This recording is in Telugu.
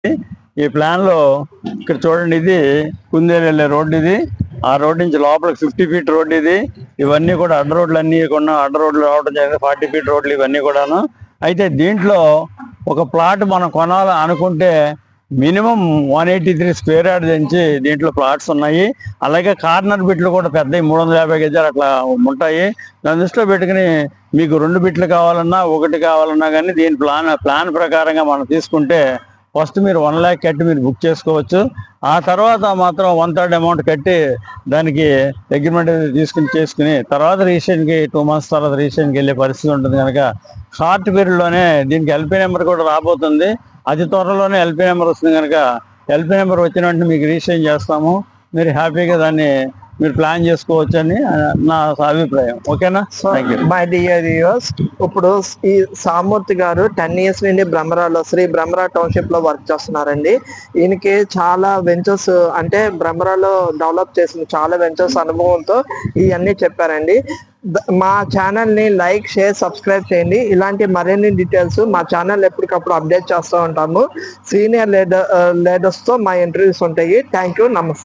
ఈ ప్లాన్ లో ఇక్కడ చూడండి, ఇది కుందేలు వెళ్ళే రోడ్డు, ఇది ఆ రోడ్ నుంచి లోపలికి 50 ఫీట్ రోడ్ ఇది. ఇవన్నీ కూడా అడ్డ రోడ్లు అన్ని కూడా అడ్డ రోడ్లు రావడం జరిగింది, 40 ఫీట్ రోడ్లు ఇవన్నీ కూడాను. అయితే దీంట్లో ఒక ప్లాట్ మనం కొనాలి అనుకుంటే మినిమం 183 స్క్వేర్ యార్డ్ నుంచి దీంట్లో ప్లాట్స్ ఉన్నాయి. అలాగే కార్నర్ బిట్లు కూడా పెద్ద 350 గజాలు అట్లా ఉంటాయి. దాని దృష్టిలో పెట్టుకుని మీకు 2 బిట్లు కావాలన్నా 1 కావాలన్నా కానీ దీని ప్లాన్ ప్రకారంగా మనం తీసుకుంటే ఫస్ట్ మీరు 1 lakh కట్టి మీరు బుక్ చేసుకోవచ్చు. ఆ తర్వాత మాత్రం 1/3 అమౌంట్ కట్టి దానికి అగ్రిమెంట్ చేసుకుని తర్వాత రిజిస్ట్రేషన్కి 2 months తర్వాత రిజిస్ట్రేషన్కి వెళ్ళే పరిస్థితి ఉంటుంది. కనుక షార్ట్ పీరియడ్లోనే దీనికి ఎల్పీ నెంబర్ కూడా రాబోతుంది. అతి త్వరలోనే ఎల్పీ నెంబర్ వస్తుంది. కనుక ఎల్పీ నెంబర్ వచ్చిన వెంటనే మీకు రిజిస్ట్రేషన్ చేస్తాము. మీరు హ్యాపీగా దాన్ని మీరు ప్లాన్ చేసుకోవచ్చు అని నా అభిప్రాయం. ఓకేనా? మై డియర్ వ్యూవర్స్, ఇప్పుడు ఈ సామూర్తి గారు 10 years నుండి బ్రహ్మరాలో శ్రీ బ్రహ్మరా టౌన్షిప్ లో వర్క్ చేస్తున్నారండి. ఈయనకి చాలా వెంచర్స్ అంటే బ్రహ్మరాలో డెవలప్ చేసిన చాలా వెంచర్స్ అనుభవంతో ఇవన్నీ చెప్పారండి. మా ఛానల్ ని లైక్, షేర్, సబ్స్క్రైబ్ చేయండి. ఇలాంటి మరిన్ని డీటెయిల్స్ మా ఛానల్ ఎప్పటికప్పుడు అప్డేట్ చేస్తూ ఉంటాము. సీనియర్ లీడర్స్ తో మా ఇంటర్వ్యూస్ ఉంటాయి. Thank you. నమస్తే.